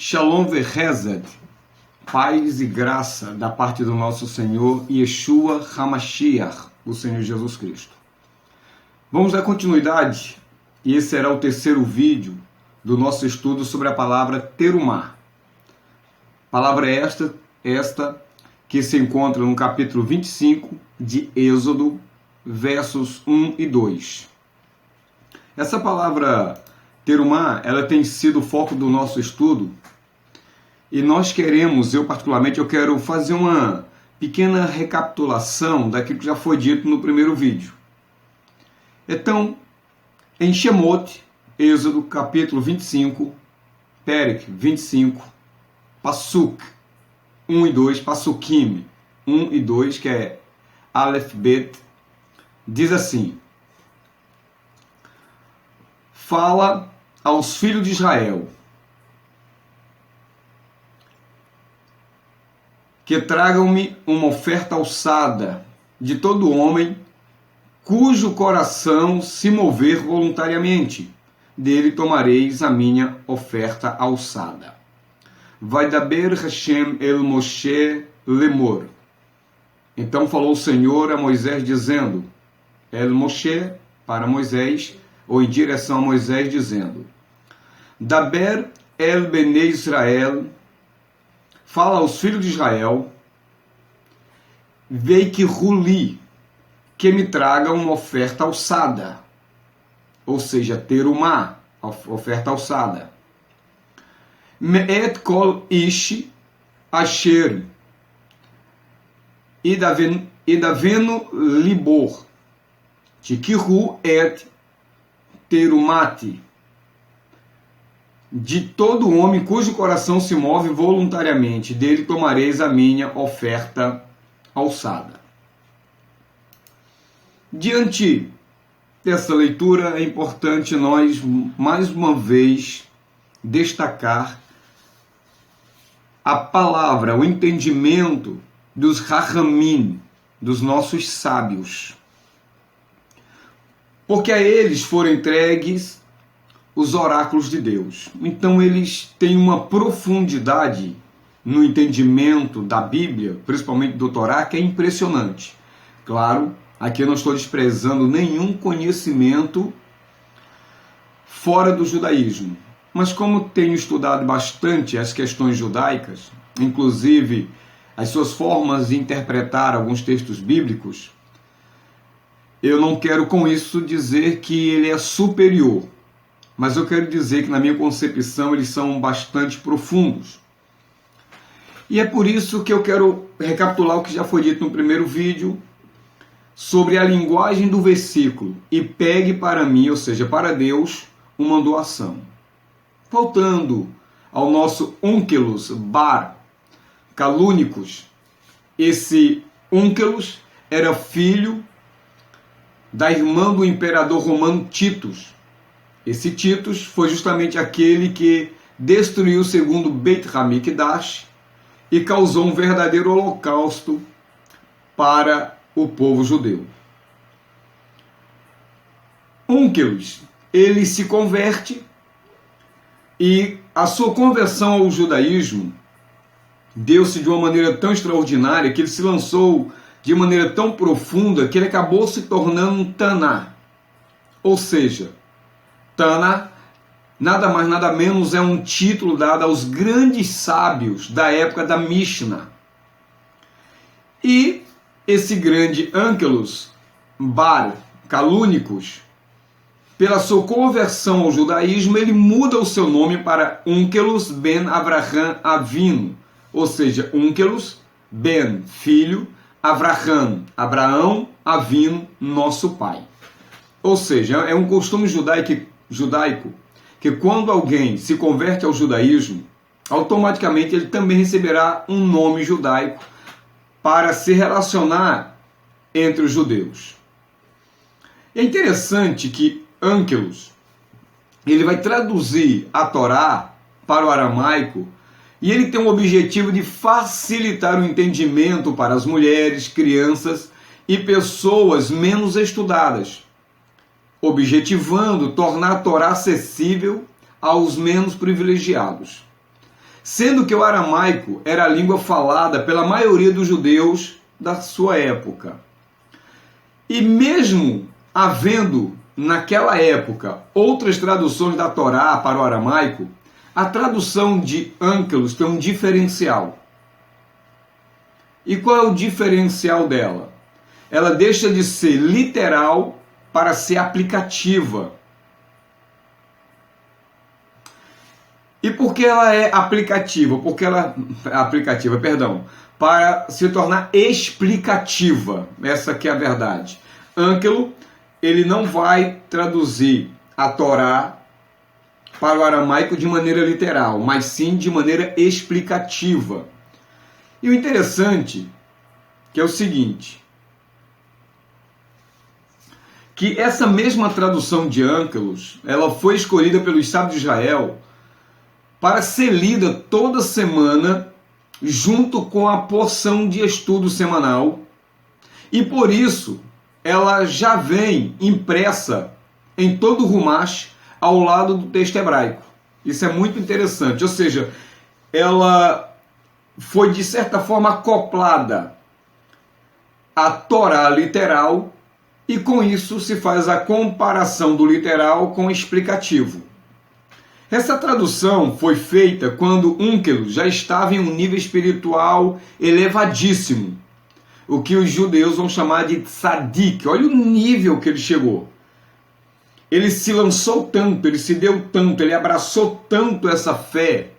Shalom vechesed, paz e graça da parte do nosso Senhor Yeshua HaMashiach, o Senhor Jesus Cristo. Vamos dar continuidade, e esse será o terceiro vídeo do nosso estudo sobre a palavra terumá. Palavra esta que se encontra no capítulo 25 de Êxodo, versos 1 e 2. Essa palavra terumá, ela tem sido o foco do nosso estudo, e nós queremos, eu quero fazer uma pequena recapitulação daquilo que já foi dito no primeiro vídeo. Então, em Shemot, Êxodo capítulo 25, Perek 25, Pasuk 1 e 2, Pasukim 1 e 2, que é Aleph Bet, diz assim: fala aos filhos de Israel que tragam-me uma oferta alçada de todo homem cujo coração se mover voluntariamente. Dele tomareis a minha oferta alçada. Vaidaber Hashem el Moshe lemor. Então falou o Senhor a Moisés dizendo, el Moshe, para Moisés, ou em direção a Moisés, dizendo: Daber el Bnei Israel, fala aos filhos de Israel, vei que ruli, que me traga uma oferta alçada, ou seja, terumá, oferta alçada. Me'et kol ish asher idavenu libor, tikiru et terumati, de todo homem cujo coração se move voluntariamente, dele tomareis a minha oferta alçada. Diante dessa leitura, é importante nós, mais uma vez, destacar a palavra, o entendimento dos Rahamim, dos nossos sábios. Porque a eles foram entregues os oráculos de Deus. Então eles têm uma profundidade no entendimento da Bíblia, principalmente do Torá, que é impressionante. Claro, aqui eu não estou desprezando nenhum conhecimento fora do judaísmo. Mas como tenho estudado bastante as questões judaicas, inclusive as suas formas de interpretar alguns textos bíblicos, eu não quero com isso dizer que ele é superior, mas eu quero dizer que na minha concepção eles são bastante profundos. E é por isso que eu quero recapitular o que já foi dito no primeiro vídeo sobre a linguagem do versículo. E pegue para mim, ou seja, para Deus, uma doação. Voltando ao nosso Onkelos Bar Calúnicos, esse Onkelos era filho da irmã do imperador romano Titus. Esse Titus foi justamente aquele que destruiu o segundo Beit HaMikdash e causou um verdadeiro holocausto para o povo judeu. Onkelos, ele se converte, e a sua conversão ao judaísmo deu-se de uma maneira tão extraordinária que ele se lançou de maneira tão profunda que ele acabou se tornando um Taná. Ou seja, Taná, nada mais nada menos, é um título dado aos grandes sábios da época da Mishnah. E esse grande Onkelos Bar Calúnicos, pela sua conversão ao judaísmo, ele muda o seu nome para Onkelos ben Avraham Avinu, ou seja, Onkelos ben, filho, Avraham, Abraão, Avinu, nosso pai. Ou seja, é um costume judaico que quando alguém se converte ao judaísmo, automaticamente ele também receberá um nome judaico para se relacionar entre os judeus. É interessante que Onkelos, ele vai traduzir a Torá para o aramaico, e ele tem o objetivo de facilitar o entendimento para as mulheres, crianças e pessoas menos estudadas, objetivando tornar a Torá acessível aos menos privilegiados. sendo que o aramaico era a língua falada pela maioria dos judeus da sua época. E mesmo havendo, naquela época, outras traduções da Torá para o aramaico, a tradução de Ângelos tem um diferencial. E qual é o diferencial dela? Ela deixa de ser literal para ser aplicativa. E por que ela é aplicativa? Para se tornar explicativa. Essa que é a verdade. Ângelo, ele não vai traduzir a Torá para o aramaico de maneira literal, mas sim de maneira explicativa. E o interessante que é o seguinte, que essa mesma tradução de Ângelos, ela foi escolhida pelo Estado de Israel para ser lida toda semana junto com a porção de estudo semanal, e por isso ela já vem impressa em todo o Rumash ao lado do texto hebraico. Isso é muito interessante, ou seja, ela foi de certa forma acoplada à Torá literal, e com isso se faz a comparação do literal com o explicativo. Essa tradução foi feita quando Ângelos já estava em um nível espiritual elevadíssimo, o que os judeus vão chamar de tzadik. Olha o nível que ele chegou. Ele se lançou tanto, ele se deu tanto, ele abraçou tanto essa fé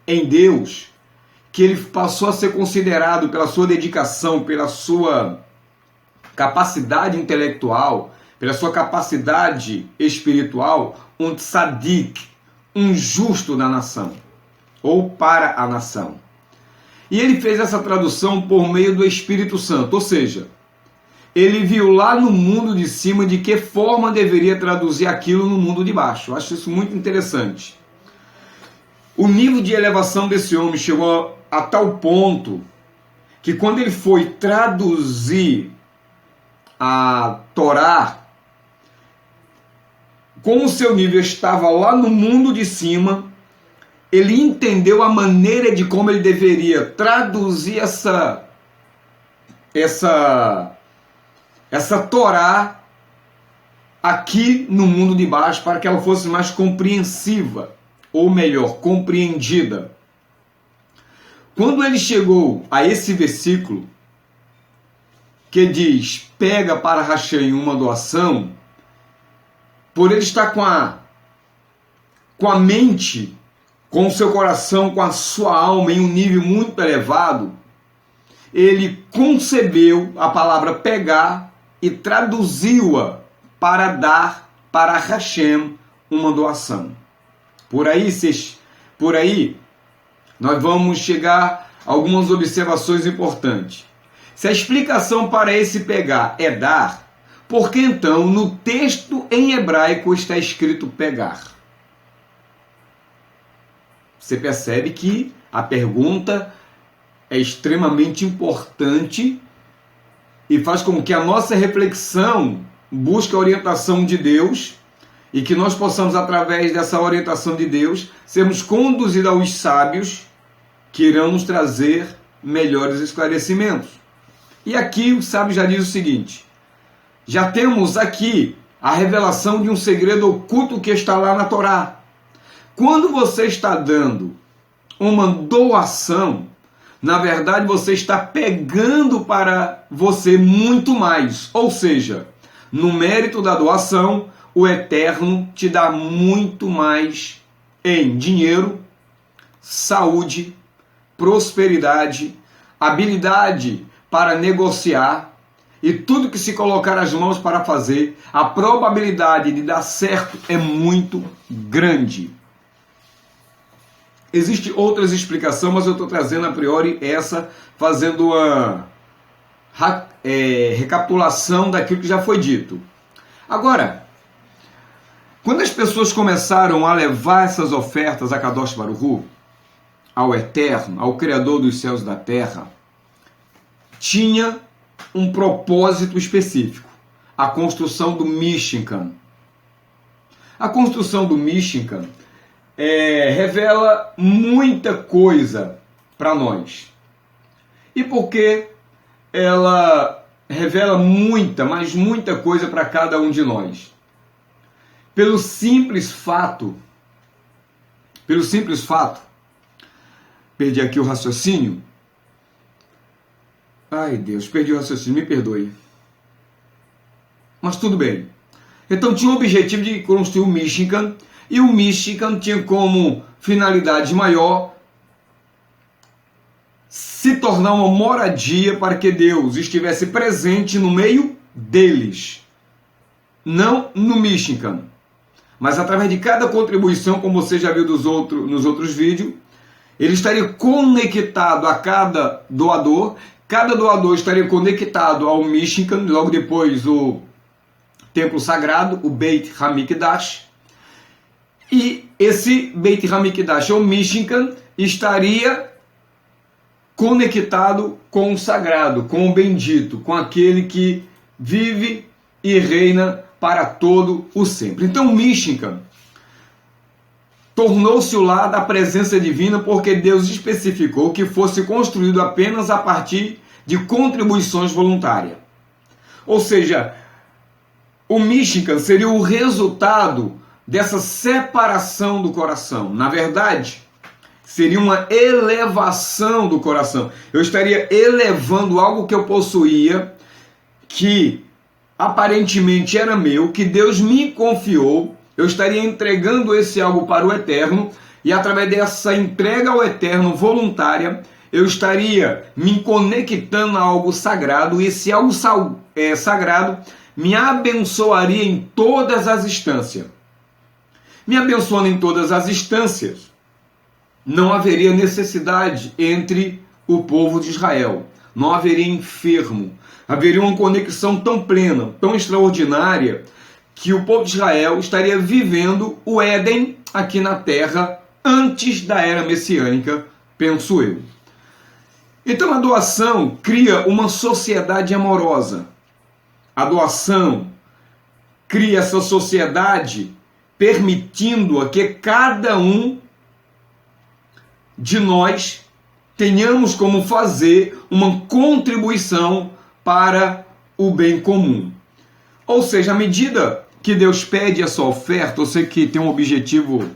em Deus, que ele passou a ser considerado pela sua dedicação, pela sua capacidade intelectual, pela sua capacidade espiritual, um tzadik, um justo da nação, ou para a nação. E ele fez essa tradução por meio do Espírito Santo, ou seja, ele viu lá no mundo de cima de que forma deveria traduzir aquilo no mundo de baixo. Eu acho isso muito interessante. O nível de elevação desse homem chegou a tal ponto que quando ele foi traduzir a Torá, como o seu nível estava lá no mundo de cima, ele entendeu a maneira de como ele deveria traduzir essa Torá aqui no mundo de baixo, para que ela fosse mais compreensiva, ou melhor, compreendida. Quando ele chegou a esse versículo, que diz, pega para Hashem uma doação, por ele estar com a mente, com o seu coração, com a sua alma em um nível muito elevado, ele concebeu a palavra pegar e traduziu-a para dar para Hashem uma doação. Por aí nós vamos chegar a algumas observações importantes. Se a explicação para esse pegar é dar, por que então no texto em hebraico está escrito pegar? Você percebe que a pergunta é extremamente importante e faz com que a nossa reflexão busque a orientação de Deus e que nós possamos, através dessa orientação de Deus, sermos conduzidos aos sábios que irão nos trazer melhores esclarecimentos. E aqui o sábio já diz o seguinte, já temos aqui a revelação de um segredo oculto que está lá na Torá. Quando você está dando uma doação, na verdade você está pegando para você muito mais. Ou seja, no mérito da doação, o Eterno te dá muito mais em dinheiro, saúde, prosperidade, habilidade para negociar e tudo que se colocar as mãos para fazer, a probabilidade de dar certo é muito grande. Existem outras explicações, mas eu estou trazendo a priori essa, fazendo uma recapitulação daquilo que já foi dito. Agora, quando as pessoas começaram a levar essas ofertas a Kadosh Baruch Hu, ao Eterno, ao Criador dos céus e da terra, tinha um propósito específico, a construção do Mishkan. A construção do Mishkan revela muita coisa para nós. E por que ela revela muita, mas muita coisa para cada um de nós? Pelo simples fato, perdi aqui o raciocínio. Ai Deus, perdi o raciocínio, me perdoe. Mas tudo bem. Então tinha o objetivo de construir o Michigan, e o Michigan tinha como finalidade maior se tornar uma moradia para que Deus estivesse presente no meio deles. Não no Michigan, mas através de cada contribuição, como você já viu nos outros vídeos, ele estaria conectado a cada doador estaria conectado ao Michigan, logo depois o templo sagrado, o Beit HaMikdash, e esse Beit HaMikdash, ou Michigan, estaria conectado com o sagrado, com o bendito, com aquele que vive e reina para todo o sempre. Então o Michigan tornou-se o lar da presença divina porque Deus especificou que fosse construído apenas a partir de contribuições voluntárias. Ou seja, o Michigan seria o resultado dessa separação do coração. Na verdade, seria uma elevação do coração. Eu estaria elevando algo que eu possuía, que aparentemente era meu, que Deus me confiou. Eu estaria entregando esse algo para o Eterno, e através dessa entrega ao Eterno voluntária, eu estaria me conectando a algo sagrado, e esse algo sagrado me abençoaria em todas as instâncias. Me abençoando em todas as instâncias, não haveria necessidade entre o povo de Israel, não haveria enfermo, haveria uma conexão tão plena, tão extraordinária, que o povo de Israel estaria vivendo o Éden aqui na terra antes da era messiânica, penso eu. Então a doação cria uma sociedade amorosa. A doação cria essa sociedade permitindo que cada um de nós tenhamos como fazer uma contribuição para o bem comum. Ou seja, à medida que Deus pede essa oferta, eu sei que tem um objetivo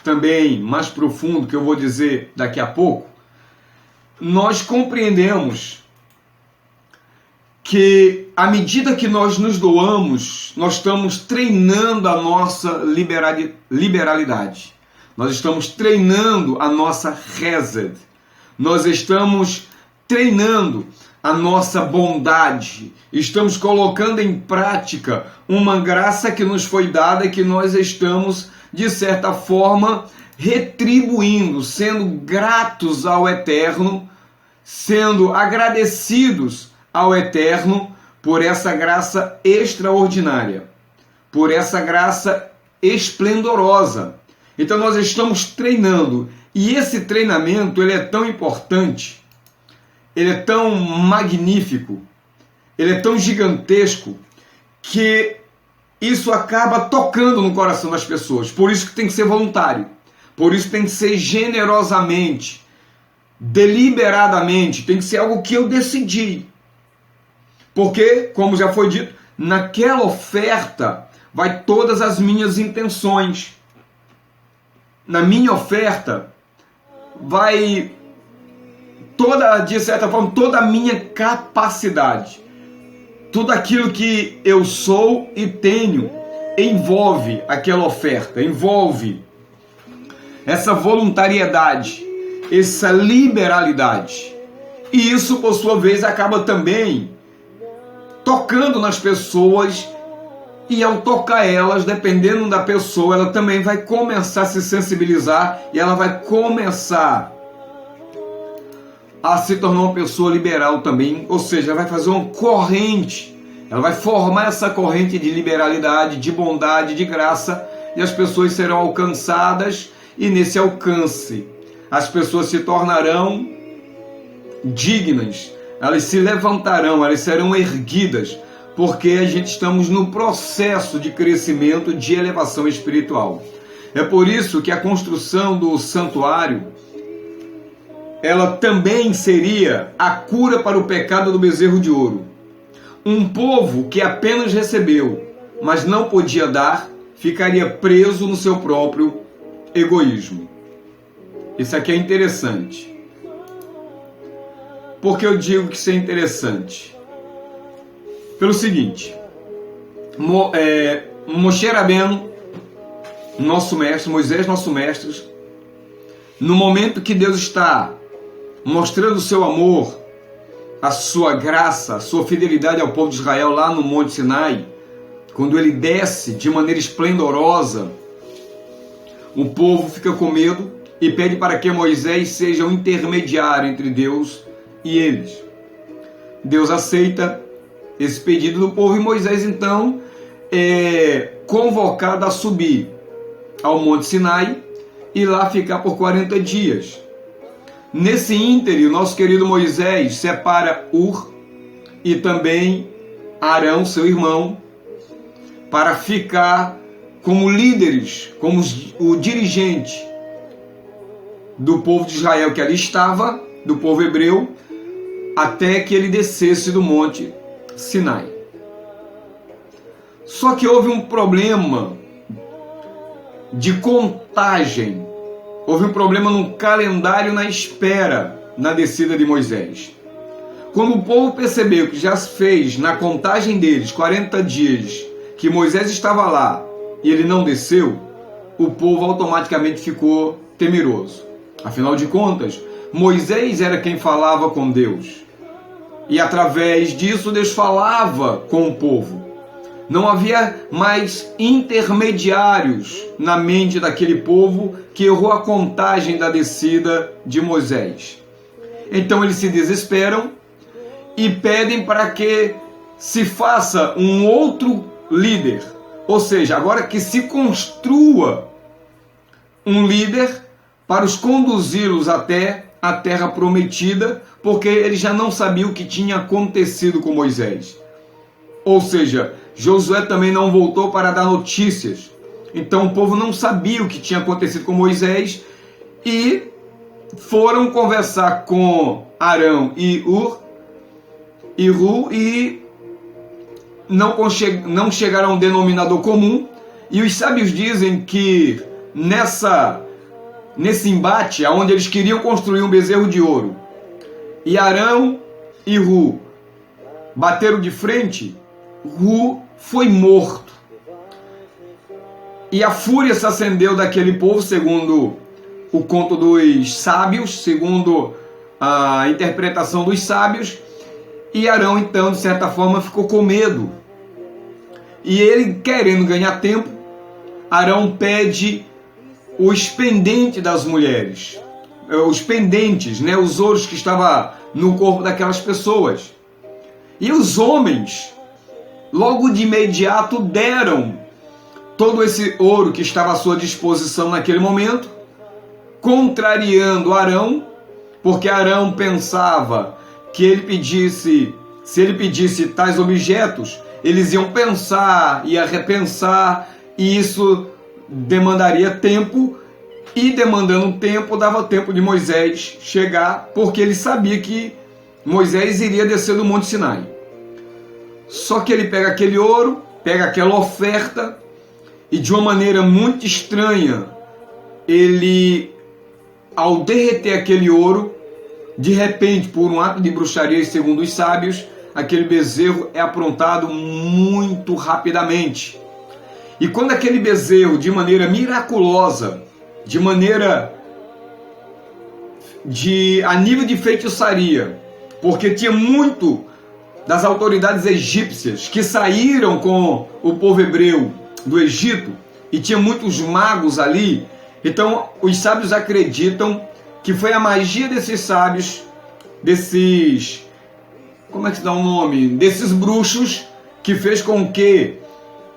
também mais profundo, que eu vou dizer daqui a pouco, nós compreendemos que à medida que nós nos doamos, nós estamos treinando a nossa liberalidade. Nós estamos treinando a nossa Hesed. Nós estamos treinando a nossa bondade. Estamos colocando em prática uma graça que nos foi dada e que nós estamos, de certa forma, retribuindo, sendo gratos ao Eterno, sendo agradecidos ao Eterno por essa graça extraordinária, por essa graça esplendorosa. Então nós estamos treinando, e esse treinamento ele é tão importante, ele é tão magnífico, ele é tão gigantesco, que isso acaba tocando no coração das pessoas. Por isso que tem que ser voluntário, por isso tem que ser generosamente, deliberadamente, tem que ser algo que eu decidi. Porque, como já foi dito, naquela oferta vai todas as minhas intenções. Na minha oferta vai de certa forma, toda a minha capacidade. Tudo aquilo que eu sou e tenho envolve aquela oferta, envolve essa voluntariedade, essa liberalidade. E isso, por sua vez, acaba também tocando nas pessoas, e ao tocar elas, dependendo da pessoa, ela também vai começar a se sensibilizar, e ela vai começar a se tornar uma pessoa liberal também, ou seja, ela vai fazer uma corrente, ela vai formar essa corrente de liberalidade, de bondade, de graça, e as pessoas serão alcançadas, e nesse alcance as pessoas se tornarão dignas, elas se levantarão, elas serão erguidas, porque a gente estamos no processo de crescimento, de elevação espiritual. É por isso que a construção do santuário, ela também seria a cura para o pecado do bezerro de ouro. Um povo que apenas recebeu, mas não podia dar, ficaria preso no seu próprio egoísmo. Isso aqui é interessante. Por que eu digo que isso é interessante? Pelo seguinte, Moshe Rabbeinu, nosso mestre, Moisés, nosso mestre, no momento que Deus está mostrando o seu amor, a sua graça, a sua fidelidade ao povo de Israel lá no Monte Sinai, quando ele desce de maneira esplendorosa, o povo fica com medo e pede para que Moisés seja o intermediário entre Deus e eles. Deus aceita esse pedido do povo e Moisés então é convocado a subir ao Monte Sinai e lá ficar por 40 dias. Nesse ínterim, o nosso querido Moisés separa Ur e também Arão, seu irmão, para ficar como líderes, como o dirigente do povo de Israel que ali estava, do povo hebreu, até que ele descesse do Monte Sinai. Só que houve um problema de contagem, houve um problema no calendário na espera, na descida de Moisés. Quando o povo percebeu que já fez na contagem deles 40 dias que Moisés estava lá e ele não desceu, o povo automaticamente ficou temeroso. Afinal de contas, Moisés era quem falava com Deus. E através disso Deus falava com o povo. Não havia mais intermediários na mente daquele povo que errou a contagem da descida de Moisés. Então eles se desesperam e pedem para que se faça um outro líder. Ou seja, agora que se construa um líder para os conduzi-los até a terra prometida, porque eles já não sabiam o que tinha acontecido com Moisés. Ou seja, Josué também não voltou para dar notícias. Então o povo não sabia o que tinha acontecido com Moisés e foram conversar com Arão e Ur e não chegaram a um denominador comum. E os sábios dizem que nesse embate, onde eles queriam construir um bezerro de ouro, e Arão e Ru bateram de frente, Ru foi morto. E a fúria se acendeu daquele povo, segundo o conto dos sábios, segundo a interpretação dos sábios, e Arão, então, de certa forma, ficou com medo. E ele, querendo ganhar tempo, Arão pede os pendentes das mulheres, os pendentes, os ouros que estavam no corpo daquelas pessoas. E os homens, logo de imediato, deram todo esse ouro que estava à sua disposição naquele momento, contrariando Arão, porque Arão pensava que se ele pedisse tais objetos, eles iam pensar, ia repensar, e isso demandaria tempo, e demandando tempo, dava tempo de Moisés chegar, porque ele sabia que Moisés iria descer do Monte Sinai. Só que ele pega aquele ouro, pega aquela oferta, e de uma maneira muito estranha, ele, ao derreter aquele ouro, de repente, por um ato de bruxaria, segundo os sábios, aquele bezerro é aprontado muito rapidamente. E quando aquele bezerro, de maneira miraculosa, a nível de feitiçaria, porque tinha muito das autoridades egípcias que saíram com o povo hebreu do Egito, e tinha muitos magos ali, então os sábios acreditam que foi a magia desses sábios, como é que se dá o nome? Desses bruxos, que fez com que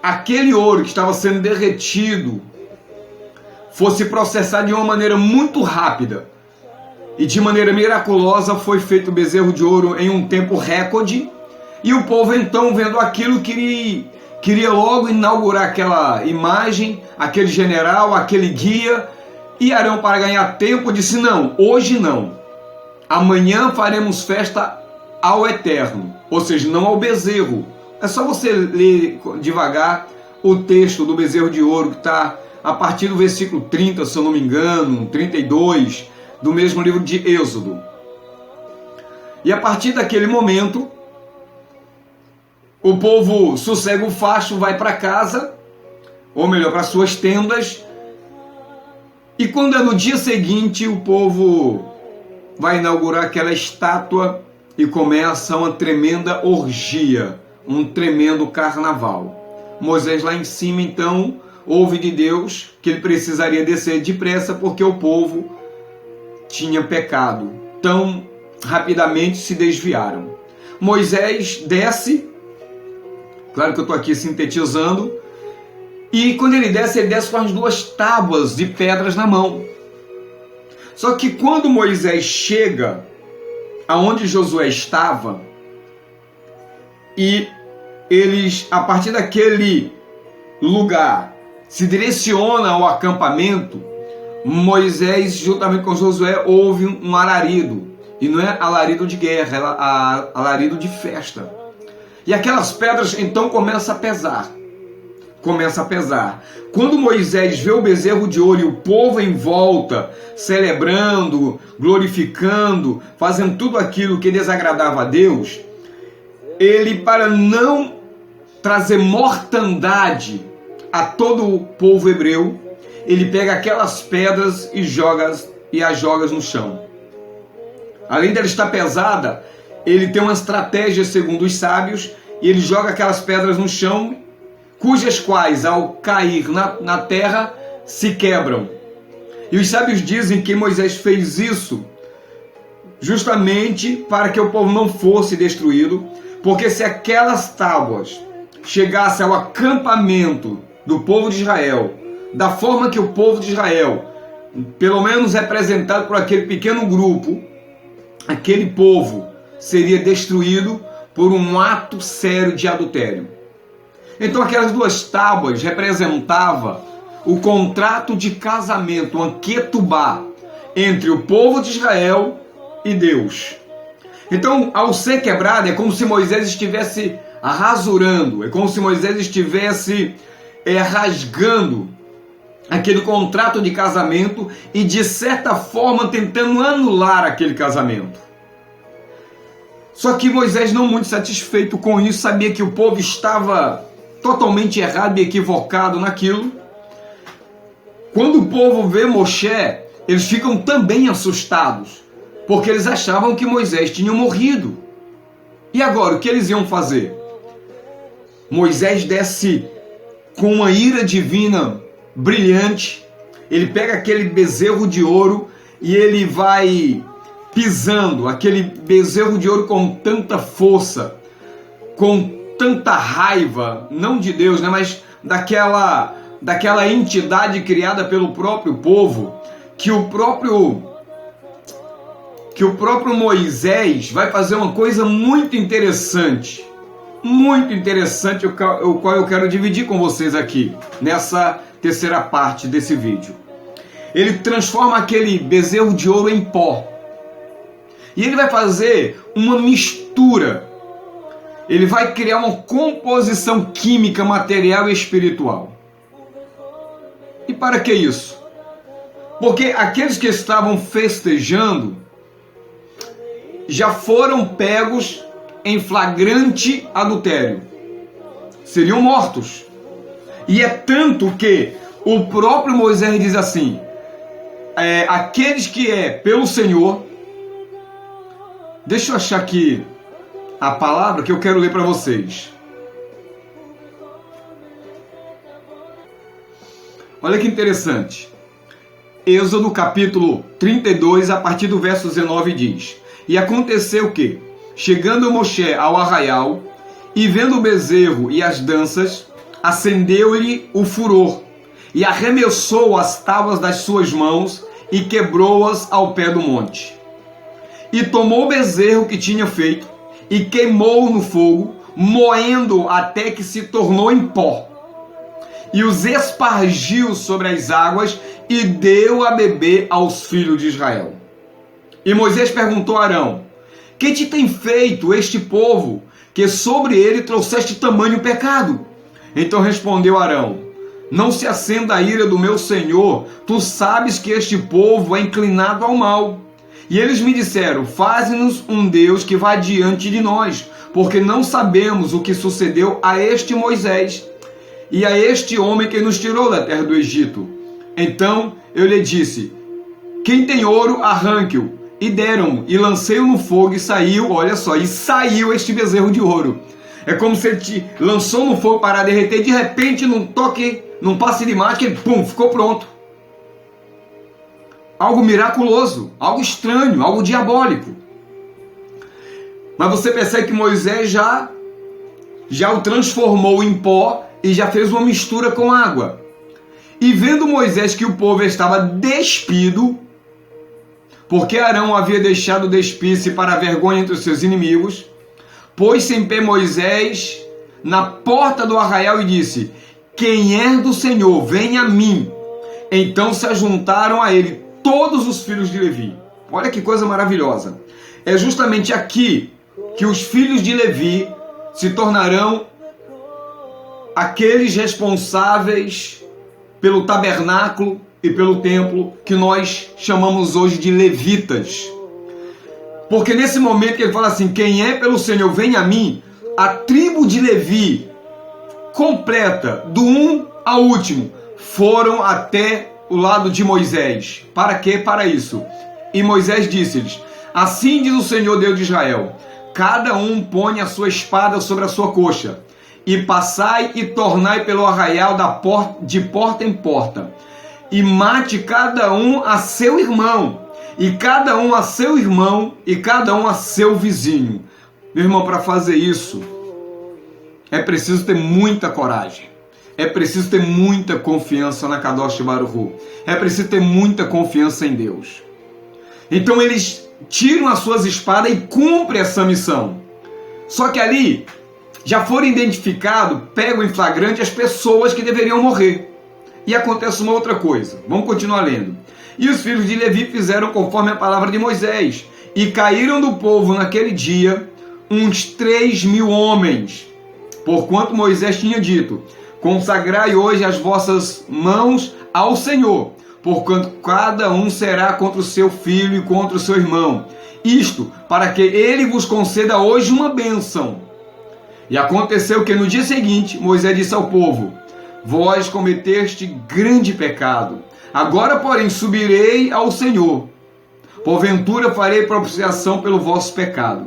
aquele ouro que estava sendo derretido fosse processado de uma maneira muito rápida. E de maneira miraculosa foi feito o bezerro de ouro em um tempo recorde. E o povo então, vendo aquilo, queria logo inaugurar aquela imagem, aquele general, aquele guia, e Arão, para ganhar tempo, disse: não, hoje não. Amanhã faremos festa ao Eterno, ou seja, não ao bezerro. É só você ler devagar o texto do bezerro de ouro, que está a partir do versículo 30, se eu não me engano, 32, do mesmo livro de Êxodo. E a partir daquele momento, o povo sossega o facho, vai para casa, ou melhor, para suas tendas, e quando é no dia seguinte, o povo vai inaugurar aquela estátua e começa uma tremenda orgia, um tremendo carnaval. Moisés lá em cima, então, ouve de Deus que ele precisaria descer depressa porque o povo tinha pecado. Tão rapidamente se desviaram. Moisés desce, claro que eu estou aqui sintetizando, e quando ele desce com as duas tábuas de pedras na mão. Só que quando Moisés chega aonde Josué estava, e eles, a partir daquele lugar, se direciona ao acampamento, Moisés, juntamente com Josué, ouve um alarido. E não é alarido de guerra, é alarido de festa. E aquelas pedras então começam a pesar. Quando Moisés vê o bezerro de ouro e o povo em volta, celebrando, glorificando, fazendo tudo aquilo que desagradava a Deus, ele, para não trazer mortandade a todo o povo hebreu, ele pega aquelas pedras e as joga no chão. Além dela estar pesada, ele tem uma estratégia, segundo os sábios, e ele joga aquelas pedras no chão, cujas quais, ao cair na terra, se quebram. E os sábios dizem que Moisés fez isso justamente para que o povo não fosse destruído, porque se aquelas tábuas chegassem ao acampamento do povo de Israel, da forma que o povo de Israel, pelo menos representado por aquele pequeno grupo, aquele povo seria destruído por um ato sério de adultério. Então aquelas duas tábuas representavam o contrato de casamento, uma ketubá, entre o povo de Israel e Deus. Então, ao ser quebrada, é como se Moisés estivesse rasurando, é como se Moisés estivesse rasgando aquele contrato de casamento e, de certa forma, tentando anular aquele casamento. Só que Moisés, não muito satisfeito com isso, sabia que o povo estava totalmente errado e equivocado naquilo. Quando o povo vê Moshe, eles ficam também assustados, porque eles achavam que Moisés tinha morrido. E agora, o que eles iam fazer? Moisés desce com uma ira divina brilhante, ele pega aquele bezerro de ouro e ele vai pisando aquele bezerro de ouro com tanta força, com tanta raiva, não de Deus, né, mas daquela entidade criada pelo próprio povo, que o próprio Moisés vai fazer uma coisa muito interessante, o qual eu quero dividir com vocês aqui, nessa terceira parte desse vídeo. Ele transforma aquele bezerro de ouro em pó, e ele vai fazer uma mistura, ele vai criar uma composição química, material e espiritual. E para que isso? Porque aqueles que estavam festejando já foram pegos em flagrante adultério, seriam mortos. E é tanto que o próprio Moisés diz assim: aqueles que pelo Senhor. Deixa eu achar aqui a palavra que eu quero ler para vocês. Olha que interessante. Êxodo capítulo 32, a partir do verso 19 diz: E aconteceu que, chegando Moshe ao arraial, e vendo o bezerro e as danças, acendeu-lhe o furor, e arremessou as tábuas das suas mãos, e quebrou-as ao pé do monte. E tomou o bezerro que tinha feito, e queimou no fogo, moendo até que se tornou em pó, e os espargiu sobre as águas e deu a beber aos filhos de Israel. E Moisés perguntou a Arão: que te tem feito este povo, que sobre ele trouxeste tamanho pecado? Então respondeu Arão: não se acenda a ira do meu senhor, tu sabes que este povo é inclinado ao mal. E eles me disseram: faze-nos um Deus que vá diante de nós, porque não sabemos o que sucedeu a este Moisés e a este homem que nos tirou da terra do Egito. Então eu lhe disse: quem tem ouro, arranque-o. E deram-o, e lancei-o no fogo, e saiu, olha só, e saiu este bezerro de ouro. É como se ele te lançou no fogo para derreter, de repente, num toque, num passe de mágica, ele, pum, ficou pronto. Algo miraculoso, algo estranho, algo diabólico. Mas você percebe que Moisés já o transformou em pó e já fez uma mistura com água. E vendo Moisés que o povo estava despido, porque Arão havia deixado despir-se para a vergonha entre os seus inimigos, pôs-se em pé Moisés na porta do arraial e disse: quem é do Senhor, venha a mim. Então se ajuntaram a ele todos os filhos de Levi. Olha que coisa maravilhosa. É justamente aqui que os filhos de Levi se tornarão aqueles responsáveis pelo tabernáculo e pelo templo, que nós chamamos hoje de levitas. Porque nesse momento que ele fala assim: quem é pelo Senhor, vem a mim, a tribo de Levi completa, do um ao último, foram até o lado de Moisés. Para quê? Para isso. E Moisés disse-lhes: assim diz o Senhor Deus de Israel: cada um põe a sua espada sobre a sua coxa, e passai e tornai pelo arraial de porta em porta, e mate cada um a seu irmão, e cada um a seu irmão, e cada um a seu vizinho. Meu irmão, para fazer isso, é preciso ter muita coragem. É preciso ter muita confiança na Kadosh Baruch Hu. É preciso ter muita confiança em Deus. Então eles tiram as suas espadas e cumprem essa missão. Só que ali já foram identificados, pegam em flagrante as pessoas que deveriam morrer. E acontece uma outra coisa. Vamos continuar lendo. E os filhos de Levi fizeram conforme a palavra de Moisés, e caíram do povo naquele dia uns 3.000 homens, porquanto Moisés tinha dito: consagrai hoje as vossas mãos ao Senhor, porquanto cada um será contra o seu filho e contra o seu irmão, isto para que ele vos conceda hoje uma bênção. E aconteceu que no dia seguinte Moisés disse ao povo: vós cometeste grande pecado. Agora, porém, subirei ao Senhor. Porventura farei propiciação pelo vosso pecado.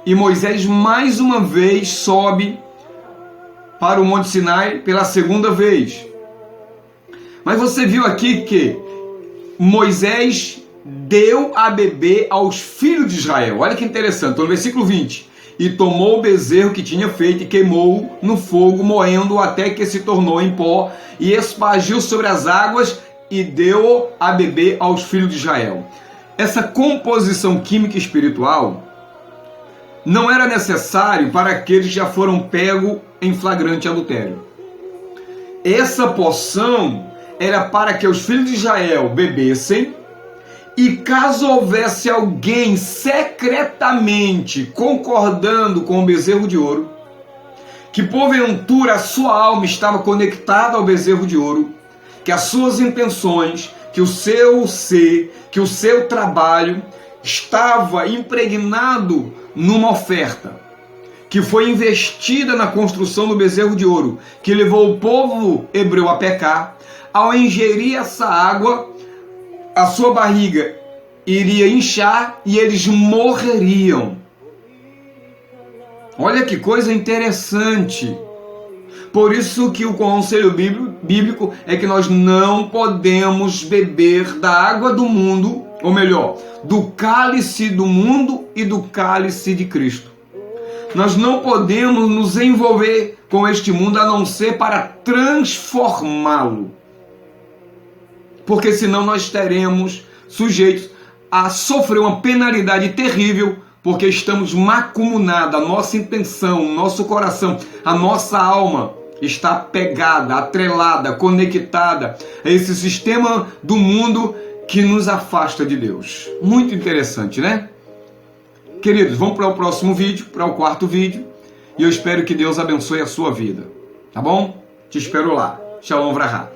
E Moisés mais uma vez sobe para o Monte Sinai pela segunda vez. Mas você viu aqui que Moisés deu a beber aos filhos de Israel. Olha que interessante, estou no versículo 20. E tomou o bezerro que tinha feito e queimou no fogo, moendo até que se tornou em pó, e espargiu sobre as águas e deu a beber aos filhos de Israel. Essa composição química espiritual não era necessário para aqueles que já foram pegos em flagrante adultério. Essa poção era para que os filhos de Israel bebessem, e caso houvesse alguém secretamente concordando com o bezerro de ouro, que porventura a sua alma estava conectada ao bezerro de ouro, que as suas intenções, que o seu ser, que o seu trabalho estava impregnado numa oferta que foi investida na construção do bezerro de ouro, que levou o povo hebreu a pecar, ao ingerir essa água, a sua barriga iria inchar e eles morreriam. Olha que coisa interessante. Por isso que o conselho bíblico é que nós não podemos beber da água do mundo, ou melhor, do cálice do mundo e do cálice de Cristo. Nós não podemos nos envolver com este mundo a não ser para transformá-lo. Porque senão nós estaremos sujeitos a sofrer uma penalidade terrível porque estamos macumunados, a nossa intenção, o nosso coração, a nossa alma está pegada, atrelada, conectada a esse sistema do mundo que nos afasta de Deus. Muito interessante, né? Queridos, vamos para o próximo vídeo, para o quarto vídeo, e eu espero que Deus abençoe a sua vida, tá bom? Te espero lá. Shalom Vraha.